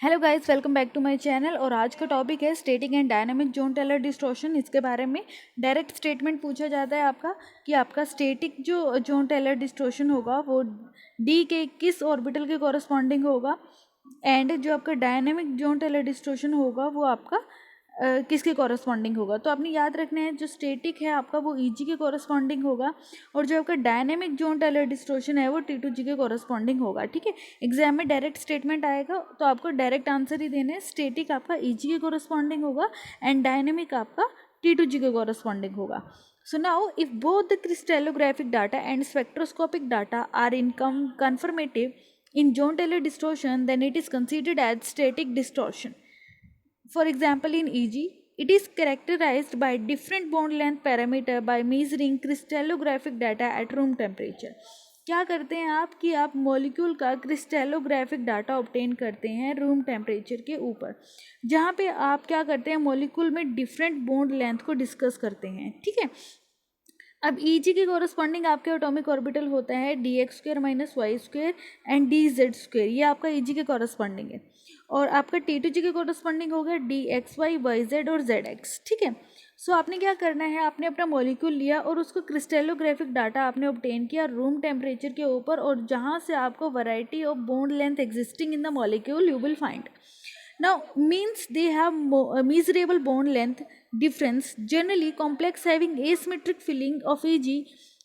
Hello guys, welcome back to my channel. और आज का टॉपिक है static and dynamic Jahn Teller distortion. इसके बारे में डायरेक्ट स्टेटमेंट पूछा जाता है आपका कि आपका स्टैटिक जो जोन टेलर डिस्टॉर्शन होगा वो डी के किस ऑर्बिटल के कॉरस्पॉन्डिंग होगा, एंड जो आपका डायनामिक जोन टेलर डिस्टॉर्शन होगा वो आपका किसके कॉरस्पॉन्डिंग होगा। तो आपने याद रखना है जो स्टैटिक है आपका वो ईजी के कॉरस्पॉन्डिंग होगा, और जो आपका डायनेमिक जोन टेलर डिस्टॉर्शन है वो टी2जी के कॉरस्पॉन्डिंग होगा। ठीक है, एग्जाम में डायरेक्ट स्टेटमेंट आएगा तो आपको डायरेक्ट आंसर ही देना है। स्टैटिक आपका ईजी के कॉरस्पॉन्डिंग होगा एंड डायनेमिक आपका टी2जी के कॉरस्पॉन्डिंग होगा। So now, if both the crystallographic data and spectroscopic data are conformative in John Taylor distortion, then it is considered as static distortion. For example, in EG, it is characterized by different bond length parameter by measuring crystallographic data at room temperature. क्या करते हैं आप कि आप molecule का क्रिस्टेलोग्राफिक data obtain करते हैं room temperature के ऊपर, जहाँ पे आप क्या करते हैं मॉलिक्यूल में डिफरेंट बॉन्ड लेंथ को डिस्कस करते हैं। ठीक है, अब ईजी के कॉरस्पॉन्डिंग आपके एटॉमिक ऑर्बिटल होता है d x square minus y square and d z square, ये आपका ईजी के कॉरस्पॉन्डिंग है। और आपका टी2जी के कॉरस्पॉन्डिंग हो गया डी एक्स वाई जेड और जेड एक्स। ठीक है, सो आपने क्या करना है, आपने अपना मॉलिक्यूल लिया और उसको क्रिस्टेलोग्राफिक डाटा आपने ऑब्टेन किया रूम टेम्परेचर के ऊपर, और जहाँ से आपको variety of bond length existing in the molecule you will find. Now, means they have measurable bond length difference. Generally, complex having asymmetric filling of Eg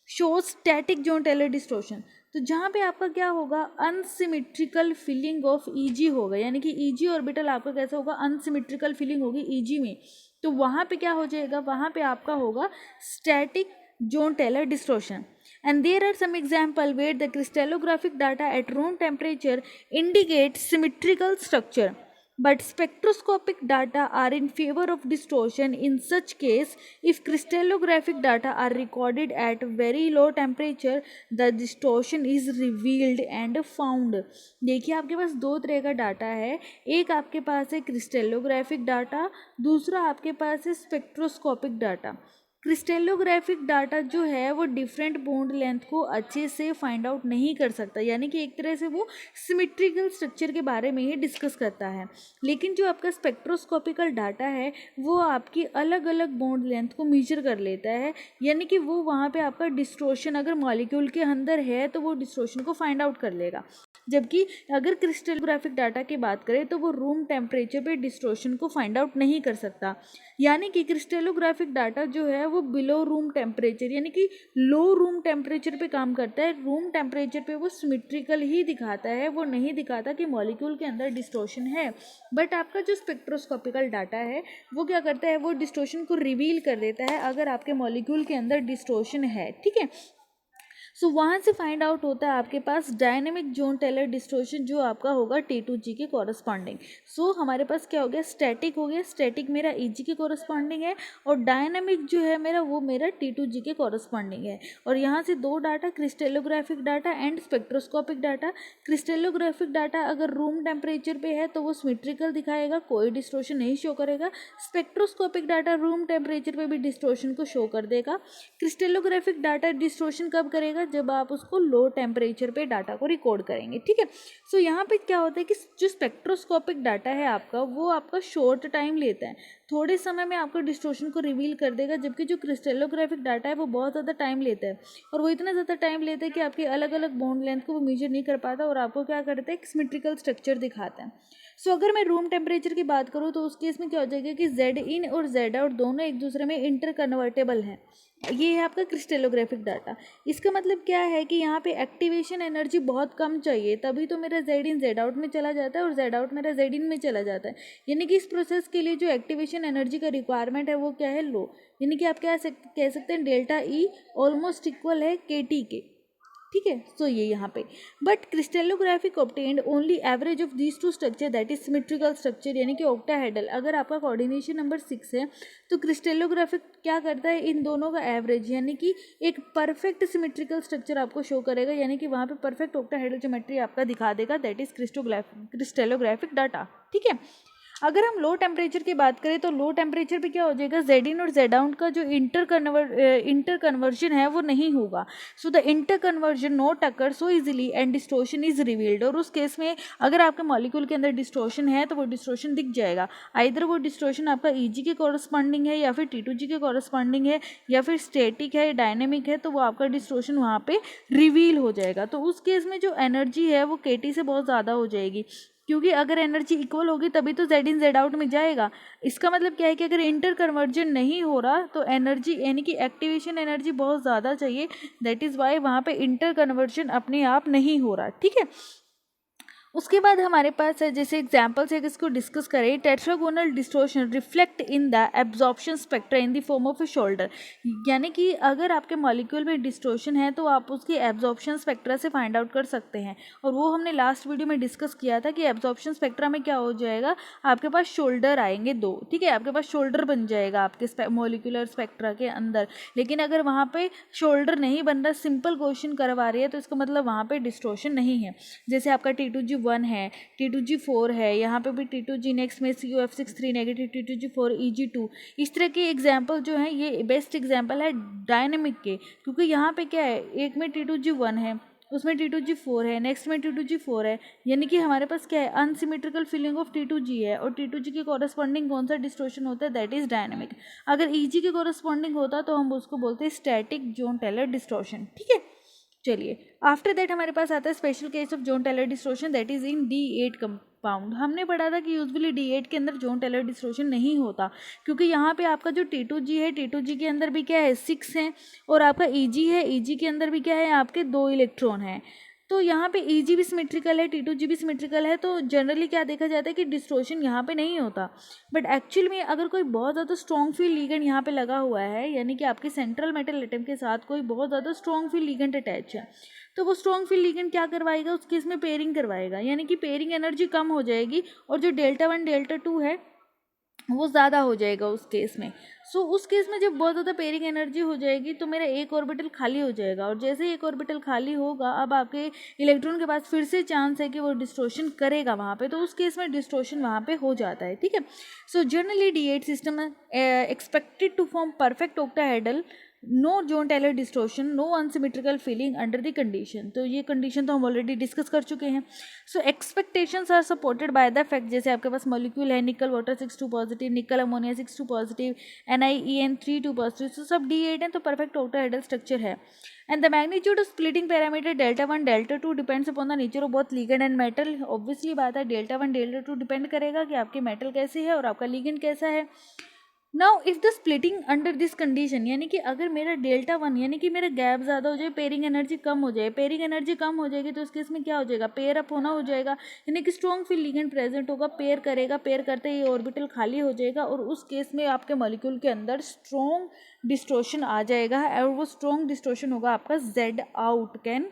shows static John Taylor distortion. तो जहाँ पे आपका क्या होगा, unsymmetrical filling of easy होगा, यानी कि easy orbital आपका कैसा होगा, अनसिमेट्रिकल फिलिंग होगी ईजी में। तो वहाँ पे क्या हो जाएगा, वहाँ पे आपका होगा static Jahn Teller distortion. And there are some example where the crystallographic data at room temperature indicate symmetrical structure, but spectroscopic data are in favor of distortion. In such case, if crystallographic data are recorded at very low temperature, the distortion is revealed and found. देखिए आपके पास दो तरह का data है, एक आपके पास है क्रिस्टेलोग्राफिक data, दूसरा आपके पास है स्पेक्ट्रोस्कोपिक डाटा। क्रिस्टेलोग्राफिक डाटा जो है वो डिफरेंट बॉन्ड लेंथ को अच्छे से फाइंड आउट नहीं कर सकता, यानी कि एक तरह से वो सिमेट्रिकल स्ट्रक्चर के बारे में ही डिस्कस करता है। लेकिन जो आपका स्पेक्ट्रोस्कोपिकल डाटा है वो आपकी अलग अलग बॉन्ड लेंथ को मेजर कर लेता है, यानी कि वो वहाँ पे आपका डिस्टॉर्शन अगर मॉलिक्यूल के अंदर है तो वो डिस्टॉर्शन को फाइंड आउट कर लेगा। जबकि अगर क्रिस्टलोग्राफिक डाटा की बात करें तो वो रूम टेम्परेचर पे डिस्टॉर्शन को फाइंड आउट नहीं कर सकता, यानी कि क्रिस्टलोग्राफिक डाटा जो है वो बिलो रूम टेम्परेचर यानी कि लो रूम टेम्परेचर पे काम करता है। रूम टेम्परेचर पे वो सिमेट्रिकल ही दिखाता है, वो नहीं दिखाता कि मॉलिक्यूल के अंदर डिस्टॉर्शन है। बट आपका जो स्पेक्ट्रोस्कोपिकल डाटा है वो क्या करता है, वो डिस्टॉर्शन को रिवील कर देता है अगर आपके मॉलिक्यूल के अंदर डिस्टॉर्शन है। ठीक है, सो वहाँ से फाइंड आउट होता है आपके पास डायनेमिक जोन टेलर डिस्टॉर्शन जो आपका होगा टी2जी के कॉरस्पॉन्डिंग। सो हमारे पास क्या हो गया, स्टैटिक हो गया, स्टैटिक मेरा ईजी के कॉरस्पॉन्डिंग है, और डायनेमिक जो है मेरा वो मेरा टी2जी के कॉरस्पॉन्डिंग है। और यहाँ से दो data, crystallographic data and spectroscopic data. Crystallographic data अगर रूम टेम्परेचर पे है तो वो सिमेट्रिकल दिखाएगा, कोई डिस्टॉर्शन नहीं शो करेगा। स्पेक्ट्रोस्कोपिक डाटा रूम टेम्परेचर पे भी डिस्टॉर्शन को शो कर देगा। क्रिस्टेलोग्राफिक डाटा डिस्टॉर्शन कब करेगा, जब आप उसको लो टेम्परेचर पे डाटा को रिकॉर्ड करेंगे। ठीक है, सो यहाँ पे क्या होता है कि जो स्पेक्ट्रोस्कोपिक डाटा है आपका वो आपका शॉर्ट टाइम लेता है, थोड़े समय में आपको डिस्टॉर्शन को रिवील कर देगा, जबकि जो क्रिस्टेलोग्राफिक डाटा है वो बहुत ज़्यादा टाइम लेता है, और वो इतना ज़्यादा टाइम लेता है कि आपकी अलग अलग बॉन्ड लेंथ को वो मेजर नहीं कर पाता और आपको क्या करता है, एक सिमेट्रिकल स्ट्रक्चर दिखाता है। सो अगर मैं रूम टेम्परेचर की बात करूँ तो उस केस में क्या हो जाएगा कि जेड इन और जेड आउट दोनों एक दूसरे में इंटर कन्वर्टेबल हैं। ये है आपका क्रिस्टेलोग्राफिक डाटा। इसका मतलब क्या है कि यहाँ पे एक्टिवेशन एनर्जी बहुत कम चाहिए, तभी तो मेरा जेड इन जेड आउट में चला जाता है और जेड आउट मेरा जेड इन में चला जाता है। यानी कि इस प्रोसेस के लिए जो एक्टिवेशन एनर्जी का रिक्वायरमेंट है वो क्या है, लो। यानी कि आप क्या कह सकते हैं, डेल्टा ई ऑलमोस्ट इक्वल है के टी के। ठीक है, सो ये यहाँ पे but crystallographic obtained only average of these two structure that is symmetrical structure, यानी कि ऑक्टाहेड्रल। अगर आपका कोऑर्डिनेशन नंबर 6 है तो क्रिस्टेलोग्राफिक क्या करता है, इन दोनों का एवरेज यानी कि एक परफेक्ट सिमेट्रिकल स्ट्रक्चर आपको शो करेगा, यानी कि वहाँ पे परफेक्ट ऑक्टाहेड्रल ज्योमेट्री आपका दिखा देगा, दैट इज क्रिस्टेलोग्राफिक डाटा। ठीक है, अगर हम लो टेम्परेचर की बात करें तो लो टेम्परेचर पे क्या हो जाएगा, जेड इन और जेड आउट का जो इंटर कन्वर्जन है वो नहीं होगा। So the inter conversion not occur so easily and distortion is revealed. और उस केस में अगर आपके मॉलिक्यूल के अंदर डिस्टोर्शन है तो वो डिस्टोर्शन दिख जाएगा। आइदर वो डिस्टोर्शन आपका ईजी के कॉरस्पॉन्डिंग है या फिर T2G के कॉरस्पॉन्डिंग है या फिर स्टैटिक है, डायनेमिक है, तो वो आपका डिस्टोर्शन वहाँ पे रिवील हो जाएगा। तो उस केस में जो एनर्जी है वो KT से बहुत ज़्यादा हो जाएगी, क्योंकि अगर एनर्जी इक्वल होगी तभी तो जेड इन जेड आउट में जाएगा। इसका मतलब क्या है कि अगर इंटर कन्वर्जन नहीं हो रहा तो एनर्जी यानी कि एक्टिवेशन एनर्जी बहुत ज़्यादा चाहिए, दैट इज़ वाई वहाँ पे इंटर कन्वर्जन अपने आप नहीं हो रहा। ठीक है, उसके बाद हमारे पास है, जैसे एग्जाम्पल से इसको डिस्कस करें, tetragonal distortion reflect in the absorption spectra in the form of A shoulder. यानी कि अगर आपके मॉलिक्यूल में डिस्टोर्शन है तो आप उसकी एब्जॉर्प्शन स्पेक्ट्रा से फाइंड आउट कर सकते हैं। और वो हमने लास्ट वीडियो में डिस्कस किया था कि एब्जॉर्प्शन स्पेक्ट्रा में क्या हो जाएगा, आपके पास शोल्डर आएंगे दो। ठीक है, आपके पास शोल्डर बन जाएगा आपके मोलिकुलर स्पेक्ट्रा के अंदर। लेकिन अगर वहाँ पे शोल्डर नहीं बन रहा, सिंपल क्वेश्चन करवा रही है, तो इसका मतलब वहाँ पे डिस्टोर्शन नहीं है। जैसे आपका T2G1 है, T2G4 है, यहाँ पे भी T2G नेक्स्ट में CuF6 3 नेगेटिव, T2G4 Eg2। इस तरह के एग्जाम्पल जो हैं ये बेस्ट एग्जाम्पल है डायनेमिक के, क्योंकि यहाँ पे क्या है, एक में T2G1 है, उसमें T2G4 है, नेक्स्ट में T2G4 है, यानी कि हमारे पास क्या है, अनसिमेट्रिकल फिलिंग ऑफ T2G है। और T2G के कॉरस्पॉन्डिंग कौन सा डिस्टोर्शन होता है, दैट इज डायनेमिक। अगर Eg के कॉरस्पॉन्डिंग होता तो हम उसको बोलते हैं स्टैटिक जोन टेलर डिस्टोर्शन। ठीक है, चलिए आफ्टर दैट हमारे पास आता है special case of Jahn Teller distortion, that is in D8 compound. हमने पढ़ा था कि यूजुअली D8 के अंदर जोन टेलर डिस्टोर्शन नहीं होता, क्योंकि यहाँ पे आपका जो T2G है, T2G के अंदर भी क्या है 6 है, और आपका Eg है, Eg के अंदर भी क्या है आपके 2 इलेक्ट्रॉन हैं। तो यहाँ पे Eg भी सिमेट्रिकल है, T2G भी सिमेट्रिकल है, तो जनरली क्या देखा जाता है कि डिस्टोर्शन यहाँ पे नहीं होता। बट एक्चुअल में अगर कोई बहुत ज़्यादा स्ट्रॉन्ग फील्ड लिगेंड यहाँ पे लगा हुआ है, यानी कि आपके सेंट्रल मेटल एटम के साथ कोई बहुत ज़्यादा स्ट्रॉन्ग फील्ड लिगेंड अटैच है, तो वो स्ट्रॉन्ग फील्ड लिगेंड क्या करवाएगा, उस केस में पेयरिंग करवाएगा, यानी कि पेयरिंग एनर्जी कम हो जाएगी और जो Δ1 Δ2 है वो ज़्यादा हो जाएगा उस केस में। सो उस केस में जब बहुत ज़्यादा पेयरिंग एनर्जी हो जाएगी तो मेरा एक ऑर्बिटल खाली हो जाएगा, और जैसे ही एक ऑर्बिटल खाली होगा अब आपके इलेक्ट्रॉन के पास फिर से चांस है कि वो डिस्टोर्शन करेगा वहाँ पे, तो उस केस में डिस्टोर्शन वहाँ पे हो जाता है। ठीक है, so generally D8 system expected to form perfect octahedral, no Jahn Teller distortion, no unsymmetrical filling under the condition. तो ये कंडीशन तो हम ऑलरेडी डिस्कस कर चुके हैं। So expectations are supported by the fact, जैसे आपके पास मॉलिक्यूल है nickel water 6 2 positive, nickel ammonia 6 2 positive, NiEN 3 2 positive, तो सब D8 है तो परफेक्ट ऑक्टाहेड्रल स्ट्रक्चर है। And the magnitude of splitting parameter Δ1 Δ2 depends upon the nature of both ligand and metal. Obviously बात है Δ1 Δ2 डिपेंड करेगा कि आपके मेटल कैसे है और आपका लिगेंड कैसा है। Now if the splitting under this condition, यानी कि अगर मेरा Δ1 यानी कि मेरा गैप ज़्यादा हो जाए, पेयरिंग एनर्जी कम हो जाए, पेयरिंग एनर्जी कम हो जाएगी तो उस केस में क्या हो जाएगा, पेयर अप होना हो जाएगा, यानी कि स्ट्रॉन्ग फील्ड लिगेंड प्रेजेंट होगा, पेयर करेगा, पेयर करते ही ऑर्बिटल खाली हो जाएगा और उस केस में आपके मॉलिक्यूल के अंदर स्ट्रॉन्ग डिस्टोर्शन आ जाएगा, और वो स्ट्रॉन्ग डिस्टोर्शन होगा आपका Z out can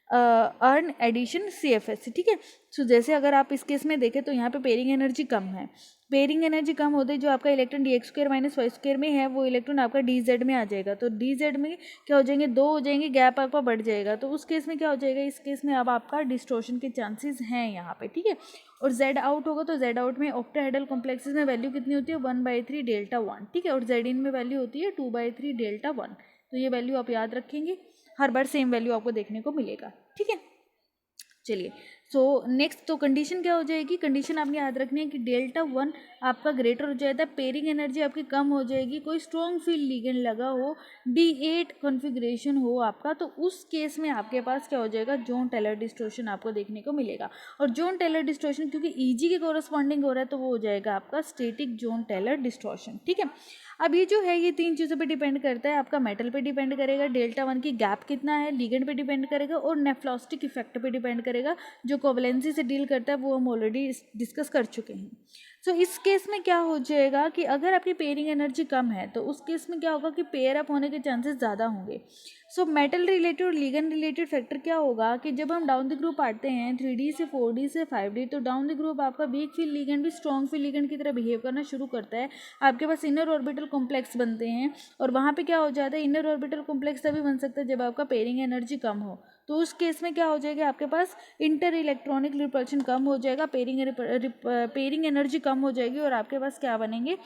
earn addition CFS। ठीक है, सो जैसे अगर आप इस केस में देखें तो यहाँ पे पेयरिंग एनर्जी कम है, पेयरिंग एनर्जी कम होते जो आपका इलेक्ट्रॉन DX² - Y² में है वो इलेक्ट्रॉन आपका DZ में आ जाएगा, तो DZ में क्या हो जाएंगे, 2 हो जाएंगे, गैप आपका बढ़ जाएगा, तो उस केस में क्या हो जाएगा, इस केस में अब आपका डिस्टोर्शन के चांसेस हैं यहाँ पे। ठीक है, और Z आउट होगा तो Z आउट में ऑक्टाहेड्रल कॉम्प्लेक्सेस में वैल्यू कितनी होती है 1/3 Δ1। ठीक है, और Z इन में वैल्यू होती है 2/3 Δ1। तो ये वैल्यू आप याद रखेंगे, हर बार सेम वैल्यू आपको देखने को मिलेगा। ठीक है, चलिए सो नेक्स्ट तो कंडीशन क्या हो जाएगी, कंडीशन आपने याद रखनी है कि Δ1 आपका ग्रेटर हो जाता है, पेयरिंग एनर्जी आपकी कम हो जाएगी, कोई स्ट्रॉन्ग फील्ड लिगेंड लगा हो, D8 कॉन्फ़िगरेशन हो आपका, तो उस केस में आपके पास क्या हो जाएगा, जोन टेलर डिस्टोर्शन आपको देखने को मिलेगा। और जोन टेलर डिस्टोर्शन क्योंकि Eg के कॉरस्पॉन्डिंग हो रहा है तो वो हो जाएगा आपका स्टैटिक जोन टेलर डिस्टोर्शन। ठीक है, अब ये जो है ये 3 चीज़ों पे डिपेंड करता है, आपका मेटल पे डिपेंड करेगा, Δ1 की गैप कितना है, लिगेंड पे डिपेंड करेगा, और नेफ्लॉस्टिक इफेक्ट पे डिपेंड करेगा, जो कोवलेंसी से डील करता है वो हम ऑलरेडी डिस्कस कर चुके हैं। सो इस केस में क्या हो जाएगा कि अगर आपकी पेयरिंग एनर्जी कम है तो उस केस में क्या होगा कि पेयर अप होने के चांसेस ज़्यादा होंगे। सो मेटल रिलेटेड और लिगेंड रिलेटेड फैक्टर क्या होगा कि जब हम डाउन द ग्रुप आते हैं 3D से 4D से 5D, तो डाउन द ग्रुप आपका वीक फील्ड लिगेंड भी स्ट्रॉन्ग फील्ड लिगेंड की तरह बिहेव करना शुरू करता है, आपके पास इनर ऑर्बिटल कॉम्प्लेक्स बनते हैं, और वहाँ पे क्या हो जाता है, इनर ऑर्बिटल कॉम्प्लेक्स तभी बन सकता है जब आपका पेयरिंग एनर्जी कम हो, तो उस केस में क्या हो जाएगा, आपके पास इंटर इलेक्ट्रॉनिक रिपल्शन कम हो जाएगा, पेयरिंग एनर्जी कम हो जाएगी, और आपके पास क्या बनेंगे,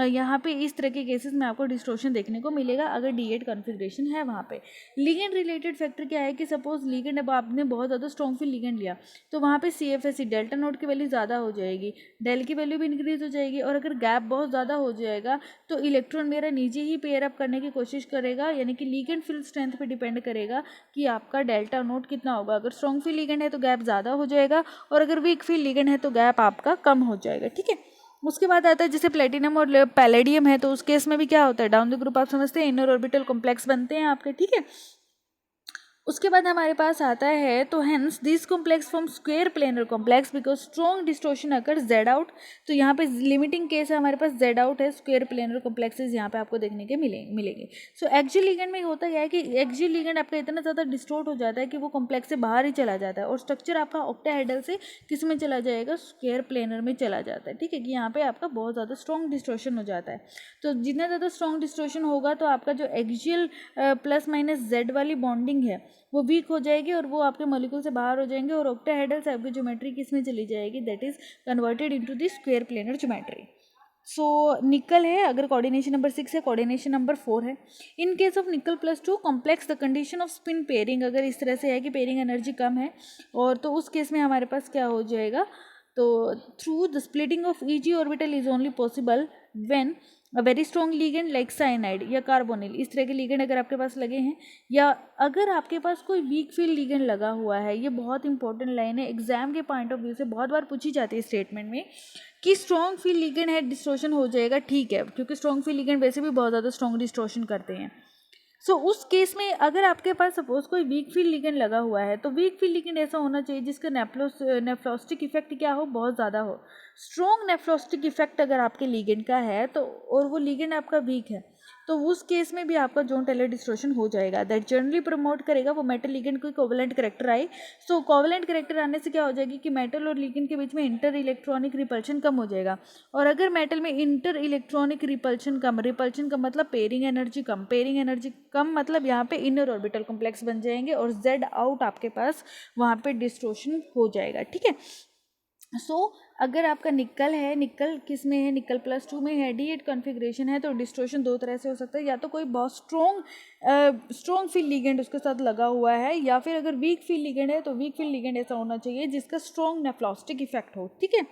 यहाँ पे इस तरह के केसेस में आपको डिस्टॉर्शन देखने को मिलेगा अगर D8 कॉन्फ़िगरेशन है वहाँ पे। लिगेंड रिलेटेड फैक्टर क्या है कि सपोज लिगेंड, अब आपने बहुत ज़्यादा स्ट्रॉन्ग फील लिगेंड लिया तो वहाँ पे CFSE डेल्टा नोड की वैल्यू ज़्यादा हो जाएगी, डेल की वैल्यू भी इंक्रीज हो जाएगी, और अगर गैप बहुत ज़्यादा हो जाएगा तो इलेक्ट्रॉन मेरा नीचे ही पेयर अप करने की कोशिश करेगा, यानी कि लिगेंड फील्ड स्ट्रेंथ पे डिपेंड करेगा कि आपका डेल्टा नोड कितना होगा। अगर स्ट्रॉन्ग फील लिगेंड है तो गैप ज़्यादा हो जाएगा, और अगर वीक फील लिगेंड है तो गैप आपका कम हो जाएगा, ठीक है। उसके बाद आता है जैसे प्लेटिनम और पैलेडियम है, तो उस केस में भी क्या होता है, डाउन द ग्रुप आप समझते हैं, इनर ऑर्बिटल कॉम्प्लेक्स बनते हैं आपके, ठीक है। उसके बाद हमारे पास आता है, तो hence this complex from square planar complex because strong distortion occur Z out. तो यहाँ पे लिमिटिंग केस है, हमारे पास जेड आउट है, स्क्वायर प्लेनर कॉम्प्लेक्सेस यहाँ पे आपको देखने के मिलेंगे। सो एक्सियल लिगेंड में होता क्या है कि एक्सियल लिगेंड आपका इतना ज़्यादा डिस्टोर्ट हो जाता है कि वो कॉम्प्लेक्स से बाहर ही चला जाता है, और स्ट्रक्चर आपका ऑक्टाहेड्रल से किस में चला जाएगा, स्क्वायर प्लेनर में चला जाता है, ठीक है, कि यहाँ पे आपका बहुत ज़्यादा स्ट्रॉन्ग डिस्टॉर्शन हो जाता है। तो जितना ज़्यादा स्ट्रॉन्ग डिस्टॉर्शन होगा तो आपका जो एक्सियल प्लस माइनस जेड वाली बॉन्डिंग है वो वीक हो जाएगी, और वो आपके मॉलिक्यूल से बाहर हो जाएंगे, और ऑक्टाहेड्रल से आपकी ज्योमेट्री किस में चली जाएगी, that is converted into the square planar geometry. So nickel है, अगर कोऑर्डिनेशन नंबर 6 है, कोऑर्डिनेशन नंबर 4 है। इन केस ऑफ निकल +2 complex the condition off spin pairing, अगर इस तरह से है कि पेयरिंग एनर्जी कम है, और तो उस केस में हमारे पास क्या हो जाएगा, तो through the splitting of EG orbital is only possible when a very strong ligand like cyanide या कार्बोनिल, इस तरह के लिगेंड अगर आपके पास लगे हैं, या अगर आपके पास कोई वीक फील्ड लिगेंड लगा हुआ है। ये बहुत इंपॉर्टेंट लाइन है, एग्जाम के पॉइंट ऑफ व्यू से बहुत बार पूछी जाती है स्टेटमेंट में कि स्ट्रॉन्ग फील्ड लिगेंड है डिस्टॉर्शन हो जाएगा, ठीक है, क्योंकि स्ट्रॉन्ग फील्ड लिगेंड वैसे भी बहुत ज़्यादा स्ट्रॉन्ग डिस्टॉर्शन करते हैं। सो उस केस में अगर आपके पास सपोज कोई वीक फील्ड लिगेंड लगा हुआ है, तो वीक फील्ड लिगेंड ऐसा होना चाहिए जिसका नेफ्रोस्टिक इफेक्ट क्या हो, बहुत ज़्यादा हो। स्ट्रॉन्ग नेफ्रोस्टिक इफेक्ट अगर आपके लिगेंड का है तो, और वो लिगेंड आपका वीक है, तो उस केस में भी आपका जोन टेलर डिस्टॉर्शन हो जाएगा। दैट जनरली प्रमोट करेगा वो मेटल लिगेंड को कोवेलेंट करेक्टर आए। सो कोवेलेंट करेक्टर आने से क्या हो जाएगी कि मेटल और लिगेंड के बीच में इंटर इलेक्ट्रॉनिक रिपल्शन कम हो जाएगा, और अगर मेटल में इंटर इलेक्ट्रॉनिक रिपल्शन कम मतलब पेयरिंग एनर्जी कम, पेयरिंग एनर्जी कम मतलब यहाँ पे इनर ऑर्बिटल कॉम्प्लेक्स बन जाएंगे, और जेड आउट आपके पास वहाँ पे डिस्टॉर्शन हो जाएगा, ठीक है। सो अगर आपका निकल है, निकल किस में है, निकल +2 में है, D8 कॉन्फ़िगरेशन है, तो डिस्टॉर्शन दो तरह से हो सकता है, या तो कोई बहुत स्ट्रॉन्ग फील्ड लिगेंड उसके साथ लगा हुआ है, या फिर अगर वीक फील्ड लिगेंड है तो वीक फील्ड लिगेंड ऐसा होना चाहिए जिसका स्ट्रॉन्ग नेफ्रोस्टिक इफेक्ट हो, ठीक है।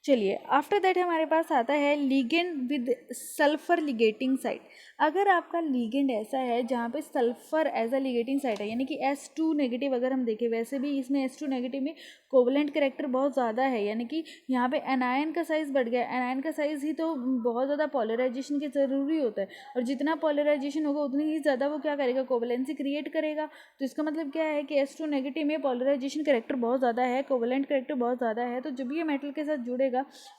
चलिए आफ्टर दैट हमारे पास आता है ligand with sulphur ligating site. अगर आपका लिगेंड ऐसा है जहाँ पे sulphur as a ligating site है, यानी कि S2 नेगेटिव अगर हम देखें, वैसे भी इसमें S2 नेगेटिव में कोवलेंट करेक्टर बहुत ज़्यादा है, यानी कि यहाँ पे एनायन का साइज़ बढ़ गया। एनायन का साइज़ ही तो बहुत ज़्यादा पॉलराइजेशन के ज़रूरी होता है, और जितना पॉलराइजेशन होगा उतनी ही ज़्यादा वो क्या करेगा, कोवलेंसी क्रिएट करेगा। तो इसका मतलब क्या है कि S2 नेगेटिव में पॉलराइजेशन करेक्टर बहुत ज़्यादा है, कोवलेंट करेक्टर बहुत ज़्यादा है, तो जब ये मेटल के साथ जुड़ेगा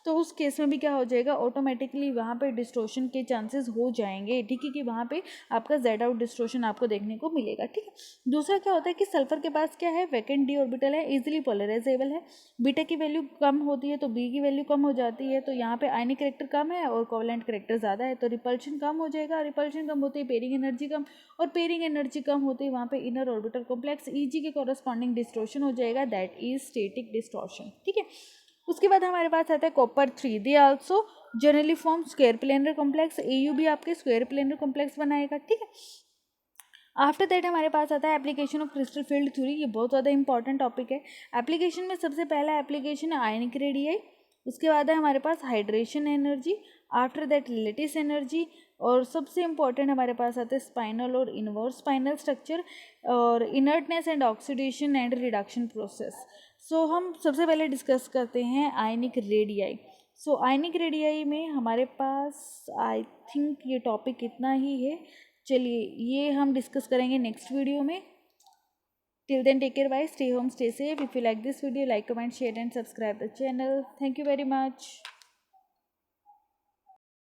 तो उस केस में भी क्या हो जाएगा, ऑटोमेटिकली वहाँ पे डिस्टॉर्शन के चांसेस हो जाएंगे, ठीक है, कि वहाँ पे आपका जेड आउट डिस्टॉर्शन आपको देखने को मिलेगा, ठीक है। दूसरा क्या होता है कि सल्फर के पास क्या है, वैकेंट डी ऑर्बिटल है, इजीली पोलराइजेबल है, बीटा की वैल्यू कम होती है तो बी की वैल्यू कम हो जाती है, तो यहाँ पे आयनिक करेक्टर कम है और कोवलेंट करेक्टर ज़्यादा है, तो रिपल्शन कम हो जाएगा, रिपल्शन कम होती है पेयरिंग एनर्जी कम, और पेयरिंग एनर्जी कम होती है वहाँ पे इनर ऑर्बिटल कॉम्प्लेक्स EG के कॉरस्पॉन्डिंग डिस्टॉर्शन हो जाएगा, दैट इज स्टैटिक डिस्टॉर्शन, ठीक है। उसके बाद हमारे पास आता है copper 3, they also generally form square planar complex, AU भी आपके स्क्वायर प्लेनर कॉम्प्लेक्स बनाएगा, ठीक है। आफ्टर दैट हमारे पास आता है application of crystal field theory, ये बहुत ज़्यादा इंपॉर्टेंट टॉपिक है। एप्लीकेशन में सबसे पहला एप्लीकेशन है आयनिक रेडियाई, उसके बाद है हमारे पास hydration energy, after that lattice energy, और सबसे इंपॉर्टेंट हमारे पास आते हैं स्पाइनल और इनवर्स स्पाइनल स्ट्रक्चर, और inertness and oxidation and reduction process. So हम सबसे पहले डिस्कस करते हैं आयनिक रेडियाई। सो आयनिक रेडियाई में हमारे पास आई थिंक ये टॉपिक इतना ही है। चलिए ये हम डिस्कस करेंगे नेक्स्ट वीडियो में। Till then take care, bye, stay home, stay safe. If you like this video, like, comment, share and subscribe the channel. Thank you very much.